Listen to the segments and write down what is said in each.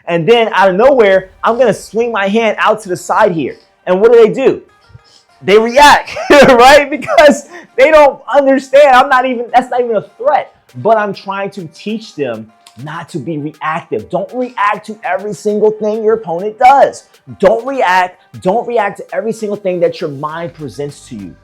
And then out of nowhere, I'm going to swing my hand out to the side here. And what do? They react, right? Because they don't understand. That's not even a threat. But I'm trying to teach them not to be reactive. Don't react to every single thing your opponent does. Don't react to every single thing that your mind presents to you.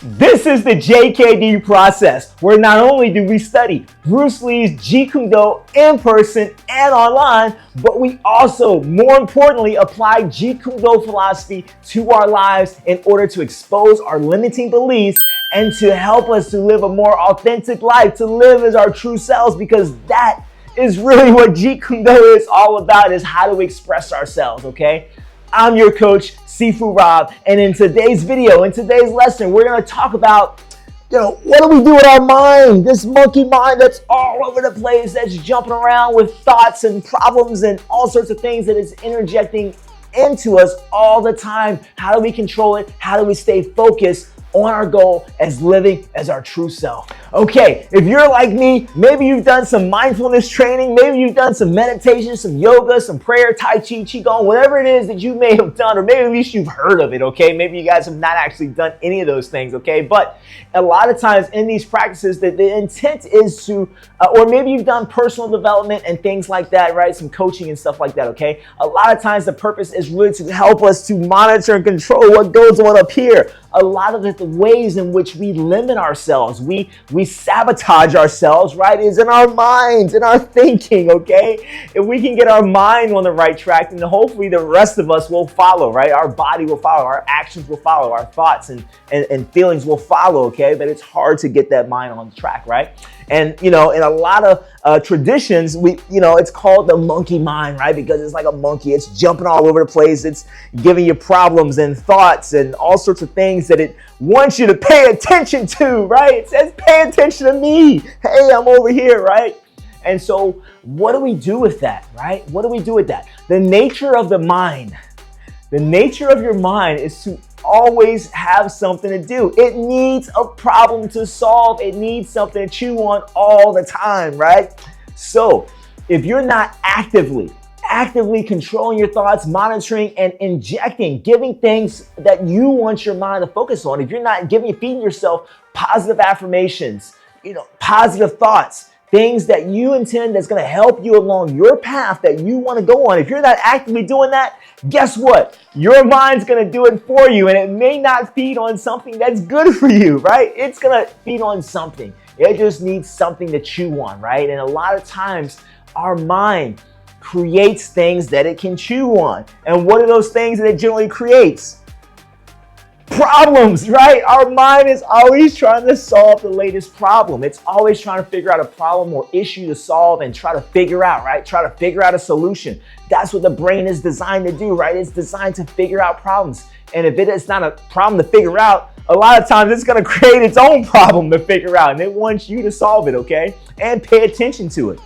This is the JKD process, where not only do we study Bruce Lee's Jeet Kune Do in person and online, but we also, more importantly, apply Jeet Kune Do philosophy to our lives in order to expose our limiting beliefs and to help us to live a more authentic life, to live as our true selves, because that is really what Jeet Kune Do is all about, is how to express ourselves, okay? I'm your coach, Sifu Rob, and in today's video, in today's lesson, we're going to talk about, what do we do with our mind? This monkey mind that's all over the place, that's jumping around with thoughts and problems and all sorts of things that is interjecting into us all the time. How do we control it? How do we stay focused on our goal as living as our true self? Okay, if you're like me, maybe you've done some mindfulness training, maybe you've done some meditation, some yoga, some prayer, Tai Chi, Qigong, whatever it is that you may have done, or maybe at least you've heard of it, okay? Maybe you guys have not actually done any of those things, okay? But a lot of times in these practices, the intent is to, or maybe you've done personal development and things like that, right? Some coaching and stuff like that, okay? A lot of times the purpose is really to help us to monitor and control what goes on up here. A lot of the ways in which we limit ourselves, we sabotage ourselves, right, is in our minds, in our thinking, okay? If we can get our mind on the right track, then hopefully the rest of us will follow, right? Our body will follow, our actions will follow, our thoughts and feelings will follow, okay? But it's hard to get that mind on the track, right? And, in a lot of traditions, it's called the monkey mind, right? Because it's like a monkey. It's jumping all over the place. It's giving you problems and thoughts and all sorts of things that it wants you to pay attention to, right? It says, pay attention to me. Hey, I'm over here, right? And so what do we do with that, right? What do we do with that? The nature of the mind, the nature of your mind is to always have something to do. It needs a problem to solve. It needs something to chew on all the time, right? So if you're not actively controlling your thoughts, monitoring and injecting, giving things that you want your mind to focus on, if you're not feeding yourself positive affirmations, positive thoughts, things that you intend that's going to help you along your path that you want to go on. If you're not actively doing that, guess what? Your mind's going to do it for you, and it may not feed on something that's good for you, right? It's going to feed on something. It just needs something to chew on, right? And a lot of times our mind creates things that it can chew on. And what are those things that it generally creates? Problems, right? Our mind is always trying to solve the latest problem. It's always trying to figure out a problem or issue to solve and try to figure out, right? Try to figure out a solution. That's what the brain is designed to do, right? It's designed to figure out problems. And if it is not a problem to figure out, a lot of times it's going to create its own problem to figure out. And it wants you to solve it, okay? And pay attention to it.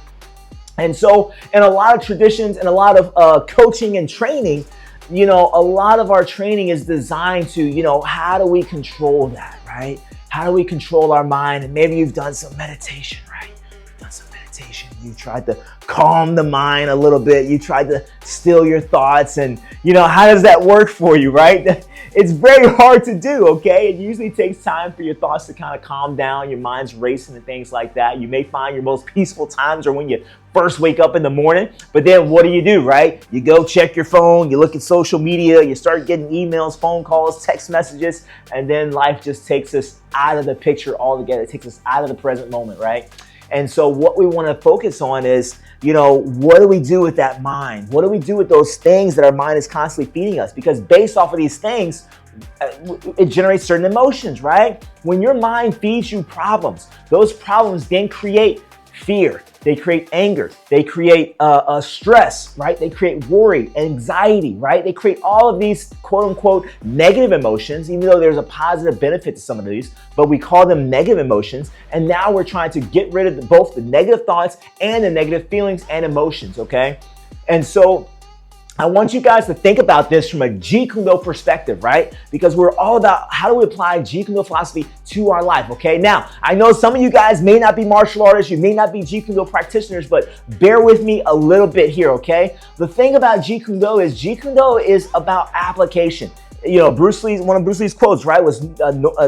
And so in a lot of traditions and a lot of coaching and training, a lot of our training is designed to, how do we control that, right? How do we control our mind? And maybe you've done some meditation, right? You've done some meditation. You tried to calm the mind a little bit. You tried to still your thoughts. And, how does that work for you, right? It's very hard to do, okay? It usually takes time for your thoughts to kind of calm down. Your mind's racing and things like that. You may find your most peaceful times are when you first wake up in the morning, but then what do, right? You go check your phone, you look at social media, you start getting emails, phone calls, text messages, and then life just takes us out of the picture altogether. It takes us out of the present moment, right? And so what we want to focus on is, what do we do with that mind? What do we do with those things that our mind is constantly feeding us? Because based off of these things, it generates certain emotions, right? When your mind feeds you problems, those problems then create fear. They create anger. They create stress, right? They create worry, anxiety, right? They create all of these quote unquote negative emotions, even though there's a positive benefit to some of these, but we call them negative emotions. And now we're trying to get rid of both the negative thoughts and the negative feelings and emotions, okay? And so I want you guys to think about this from a Jeet Kune Do perspective, right? Because we're all about how do we apply Jeet Kune Do philosophy to our life, okay? Now, I know some of you guys may not be martial artists, you may not be Jeet Kune Do practitioners, but bear with me a little bit here, okay? The thing about Jeet Kune Do is about application. You know, one of Bruce Lee's quotes, right, was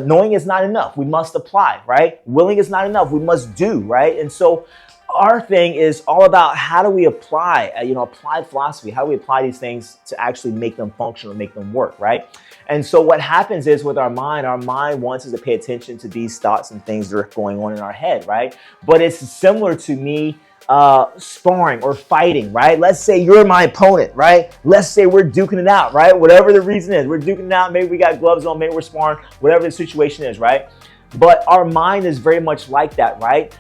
knowing is not enough. We must apply, right? Willing is not enough. We must do, right? And so our thing is all about how do we apply, applied philosophy. How do we apply these things to actually make them function or make them work, right? And so what happens is with our mind wants us to pay attention to these thoughts and things that are going on in our head, right? But it's similar to me sparring or fighting, right? Let's say you're my opponent, right? Let's say we're duking it out, right? Whatever the reason is, we're duking it out. Maybe we got gloves on, maybe we're sparring, whatever the situation is, right? But our mind is very much like that, right?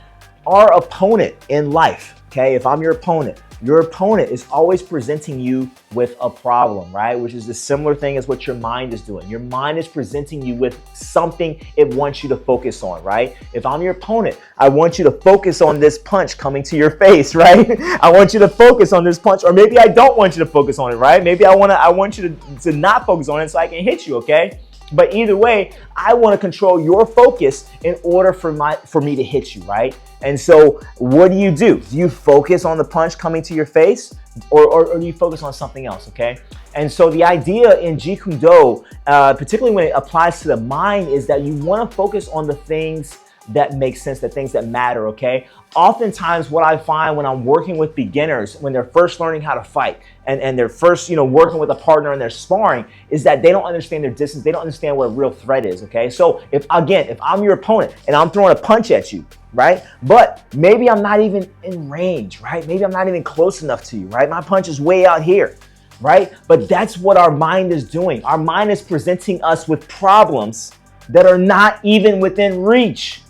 Our opponent in life, okay? If I'm your opponent is always presenting you with a problem, right? Which is a similar thing as what your mind is doing. Your mind is presenting you with something it wants you to focus on, right? If I'm your opponent, I want you to focus on this punch coming to your face, right? I want you to focus on this punch, or maybe I don't want you to focus on it, right? Maybe I want you to not focus on it so I can hit you, okay? But either way, I want to control your focus in order for me to hit you, right? And so what do? Do you focus on the punch coming to your face, or do you focus on something else, okay? And so the idea in Jeet Kune Do, particularly when it applies to the mind, is that you want to focus on the things that make sense, the things that matter, okay? Oftentimes what I find when I'm working with beginners, when they're first learning how to fight and they're first, working with a partner and they're sparring, is that they don't understand their distance. They don't understand what a real threat is, okay? So if I'm your opponent and I'm throwing a punch at you, right? But maybe I'm not even in range, right? Maybe I'm not even close enough to you, right? My punch is way out here, right? But that's what our mind is doing. Our mind is presenting us with problems that are not even within reach,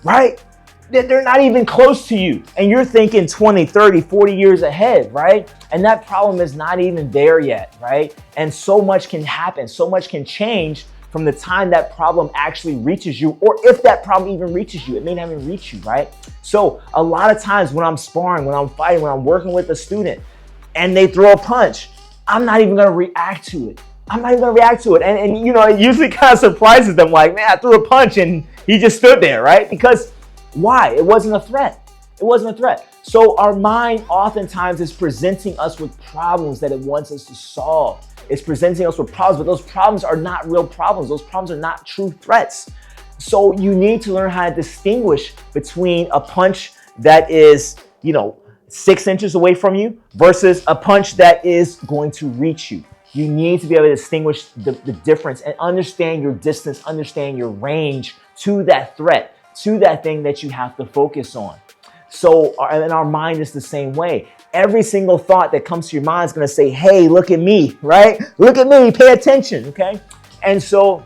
right? They're not even close to you. And you're thinking 20, 30, 40 years ahead, right? And that problem is not even there yet, right? And so much can happen, so much can change from the time that problem actually reaches you, or if that problem even reaches you. It may not even reach you, right? So a lot of times when I'm sparring, when I'm fighting, when I'm working with a student and they throw a punch, I'm not even gonna react to it. I'm not even gonna react to it. And it usually kind of surprises them, like, man, I threw a punch and he just stood there, right? Because why? It wasn't a threat. It wasn't a threat. So our mind oftentimes is presenting us with problems that it wants us to solve. It's presenting us with problems, but those problems are not real problems. Those problems are not true threats. So you need to learn how to distinguish between a punch that is, 6 inches away from you versus a punch that is going to reach you. You need to be able to distinguish the difference and understand your distance, understand your range to that threat, to that thing that you have to focus on. So, and our mind is the same way. Every single thought that comes to your mind is going to say, hey, look at me, right? Look at me, pay attention, okay? And so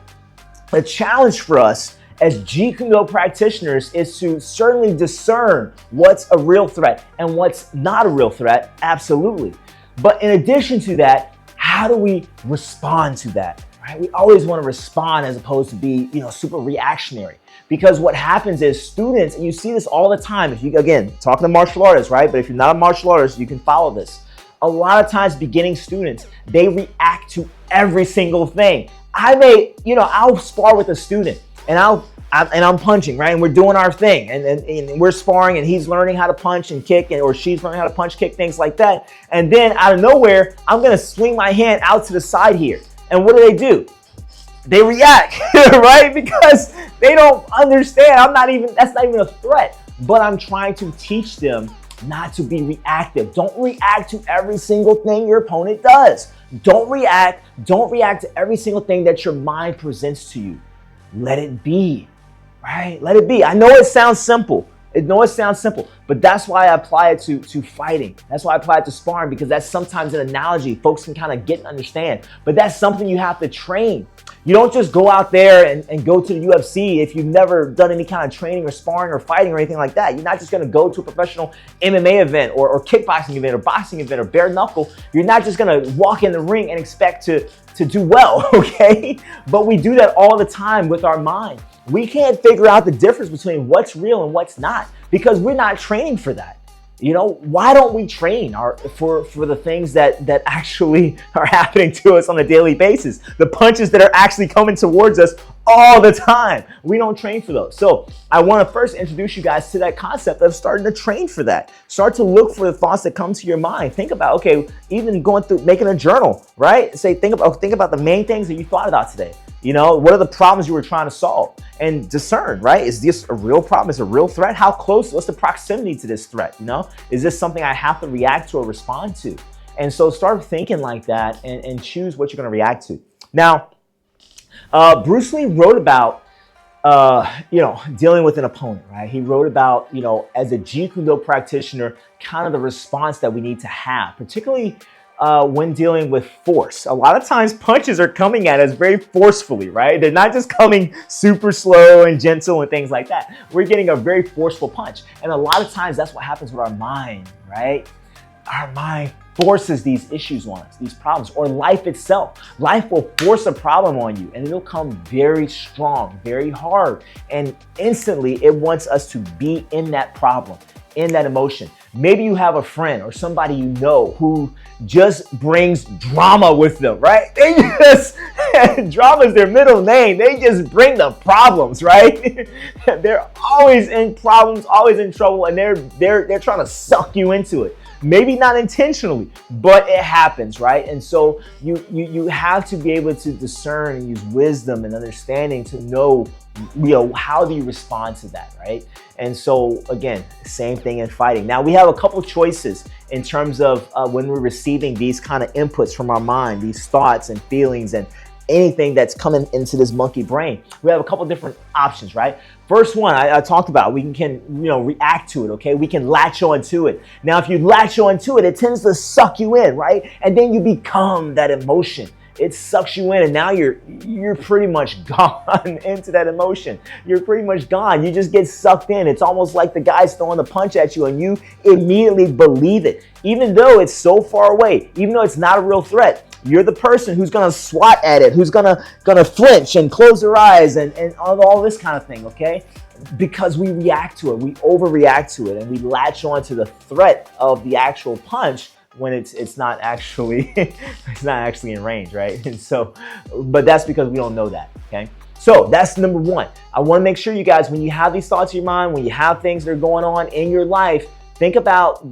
the challenge for us as Jeet Kune Do practitioners is to certainly discern what's a real threat and what's not a real threat, absolutely. But in addition to that, how do we respond to that, right? We always want to respond as opposed to be, super reactionary. Because what happens is students, and you see this all the time, if you, again, talking to martial artists, right? But if you're not a martial artist, you can follow this. A lot of times beginning students, they react to every single thing. I'll spar with a student and I'm punching, right? And we're doing our thing and we're sparring and he's learning how to punch and kick or she's learning how to punch, kick, things like that. And then out of nowhere, I'm going to swing my hand out to the side here. And what do? They react, right? Because they don't understand. That's not even a threat, but I'm trying to teach them not to be reactive. Don't react to every single thing your opponent does. Don't react to every single thing that your mind presents to you. Let it be, right? Let it be. I know it sounds simple. But that's why I apply it to fighting. That's why I apply it to sparring, because that's sometimes an analogy folks can kind of get and understand. But that's something you have to train. You don't just go out there and go to the UFC if you've never done any kind of training or sparring or fighting or anything like that. You're not just going to go to a professional MMA event or kickboxing event or boxing event or bare knuckle. You're not just going to walk in the ring and expect to do well, okay? But we do that all the time with our mind. We can't figure out the difference between what's real and what's not because we're not training for that. Why don't we train for the things that actually are happening to us on a daily basis? The punches that are actually coming towards us all the time. We don't train for those. So I want to first introduce you guys to that concept of starting to train for that. Start to look for the thoughts that come to your mind. Think about, okay, even going through making a journal, right? Think about the main things that you thought about today. What are the problems you were trying to solve? And discern, right? Is this a real problem? Is it a real threat? How close? What's the proximity to this threat? Is this something I have to react to or respond to? And so start thinking like that and choose what you're going to react to. Now, Bruce Lee wrote about, dealing with an opponent, right? He wrote about, as a Jeet Kune Do practitioner, kind of the response that we need to have, particularly when dealing with force. A lot of times punches are coming at us very forcefully, right? They're not just coming super slow and gentle and things like that. We're getting a very forceful punch. And a lot of times that's what happens with our mind, right? Our mind forces these issues on us, these problems, or life itself. Life will force a problem on you and it'll come very strong, very hard. And instantly it wants us to be in that problem, in that emotion. Maybe you have a friend or somebody who just brings drama with them, right? Drama is their middle name. They just bring the problems, right? They're always in problems, always in trouble, and they're trying to suck you into it. Maybe not intentionally, but it happens, right? And so you have to be able to discern and use wisdom and understanding to know, how do you respond to that, right? And so again, same thing in fighting. Now we have a couple choices in terms of when we're receiving these kind of inputs from our mind, these thoughts and feelings and anything that's coming into this monkey brain. We have a couple different options, right? First one I talked about, we can react to it, okay? We can latch on to it. Now, if you latch on to it, it tends to suck you in, right? And then you become that emotion. It sucks you in, and now you're pretty much gone into that emotion. You're pretty much gone. You just get sucked in. It's almost like the guy's throwing the punch at you and you immediately believe it. Even though it's so far away, even though it's not a real threat, you're the person who's gonna swat at it, who's gonna flinch and close their eyes and all this kind of thing, okay? Because we react to it, we overreact to it, and we latch on to the threat of the actual punch when it's not actually in range, right? And so, but that's because we don't know that, okay? So that's number one. I want to make sure you guys, when you have these thoughts in your mind, when you have things that are going on in your life, think about,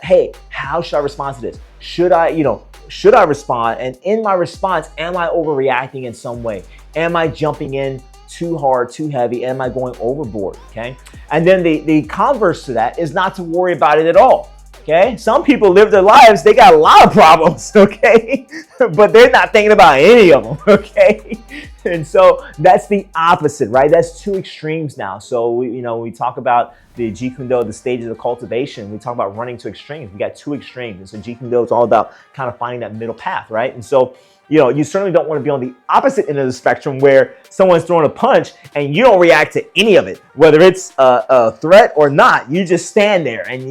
hey, how should I respond to this? Should I respond? And in my response, am I overreacting in some way? Am I jumping in too hard, too heavy? Am I going overboard? Okay. And then the converse to that is not to worry about it at all. Okay. Some people live their lives, they got a lot of problems. Okay. But they're not thinking about any of them. Okay. And so that's the opposite, right? That's two extremes now. So, we talk about the Jeet Kune Do, the stages of cultivation. We talk about running to extremes. We got two extremes. And so Jeet Kune Do is all about kind of finding that middle path, right? And so, you certainly don't want to be on the opposite end of the spectrum where someone's throwing a punch and you don't react to any of it, whether it's a threat or not. You just stand there and,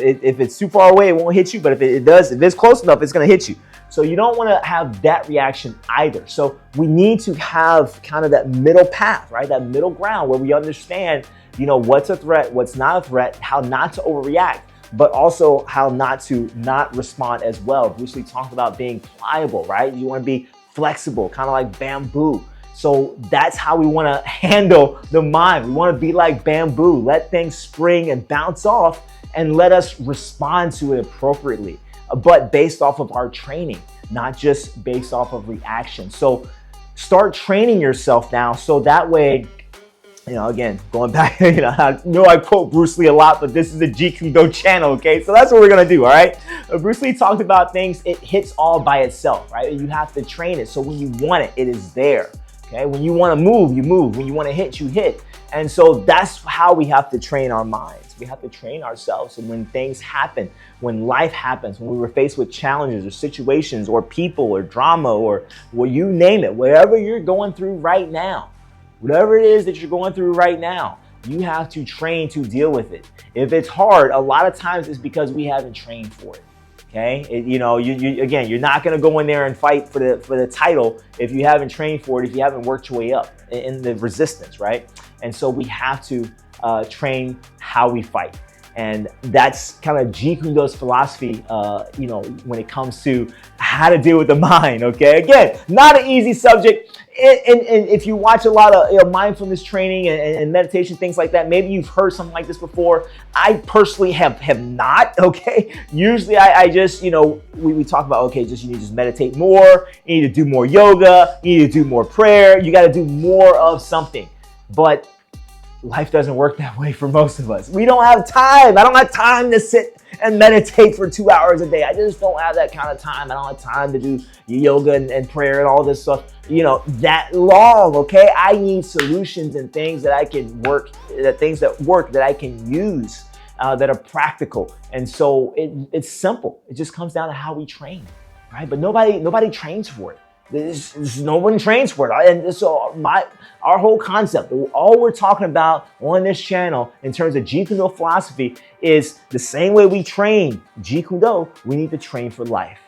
if it's too far away, it won't hit you. But if it's close enough, it's going to hit you. So you don't want to have that reaction either. So we need to have kind of that middle path, right? That middle ground where we understand, what's a threat, what's not a threat, how not to overreact, but also how not to not respond as well. Bruce Lee talked about being pliable, right? You want to be flexible, kind of like bamboo. So that's how we want to handle the mind. We want to be like bamboo, let things spring and bounce off and let us respond to it appropriately, but based off of our training, not just based off of reaction. So start training yourself now so that way, again, going back, I know I quote Bruce Lee a lot, but this is the Jeet Kune Do channel, okay? So that's what we're gonna do, all right? Bruce Lee talked about things, it hits all by itself, right? You have to train it, so when you want it, it is there, okay? When you wanna move, you move. When you wanna hit, you hit. And so that's how we have to train our minds. We have to train ourselves. And when things happen, when life happens, when we were faced with challenges or situations or people or drama or you name it, whatever you're going through right now, whatever it is that you're going through right now, you have to train to deal with it. If it's hard, a lot of times it's because we haven't trained for it. Okay, you're not going to go in there and fight for the title if you haven't trained for it, if you haven't worked your way up in the resistance, right? And so we have to train how we fight. And that's kind of Jeet Kune Do's philosophy, when it comes to how to deal with the mind, okay? Again, not an easy subject. And if you watch a lot of mindfulness training and meditation, things like that, maybe you've heard something like this before. I personally have not, okay? Usually I just, we talk about, okay, you need to just meditate more, you need to do more yoga, you need to do more prayer, you got to do more of something. But life doesn't work that way for most of us. We don't have time. I don't have time to sit and meditate for 2 hours a day. I just don't have that kind of time. I don't have time to do yoga and prayer and all this stuff, that long, okay? I need solutions and things that I can work, that I can use, that are practical. And so it's simple. It just comes down to how we train, right? But nobody trains for it. No one trains for it. And so our whole concept, all we're talking about on this channel in terms of Jeet Kune Do philosophy is the same way we train Jeet Kune Do, we need to train for life.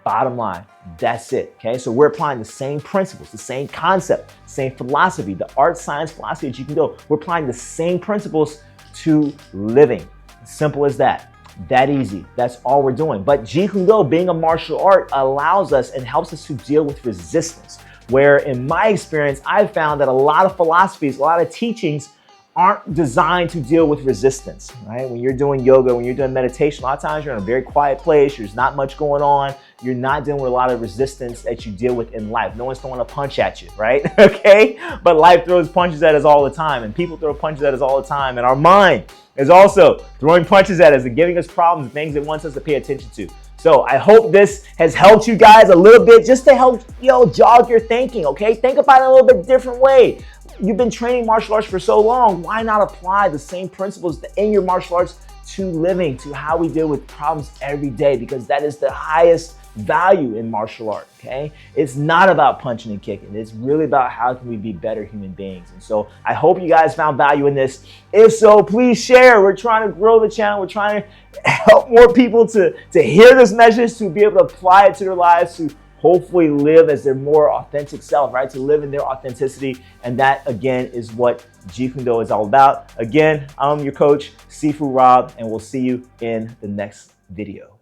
Bottom line, that's it, okay? So we're applying the same principles, the same concept, same philosophy, the art, science, philosophy of Jeet Kune Do. We're applying the same principles to living. Simple as that. That easy. That's all we're doing. But Jeet Kune Do, being a martial art, allows us and helps us to deal with resistance. Where in my experience, I've found that a lot of philosophies, a lot of teachings aren't designed to deal with resistance, right? When you're doing yoga, when you're doing meditation, a lot of times you're in a very quiet place, there's not much going on, you're not dealing with a lot of resistance that you deal with in life. No one's throwing a punch at you, right? Okay? But life throws punches at us all the time, and people throw punches at us all the time, and our mind is also throwing punches at us and giving us problems, things it wants us to pay attention to. So I hope this has helped you guys a little bit, just to help, jog your thinking, okay? Think about it a little bit different way. You've been training martial arts for so long, why not apply the same principles in your martial arts to living, to how we deal with problems every day? Because that is the highest value in martial art, okay? It's not about punching and kicking. It's really about how can we be better human beings. And so I hope you guys found value in this. If so, please share. We're trying to grow the channel. We're trying to help more people to hear this message, to be able to apply it to their lives, to hopefully live as their more authentic self, right? To live in their authenticity. And that, again, is what Jeet Kune Do is all about. Again, I'm your coach, Sifu Rob, and we'll see you in the next video.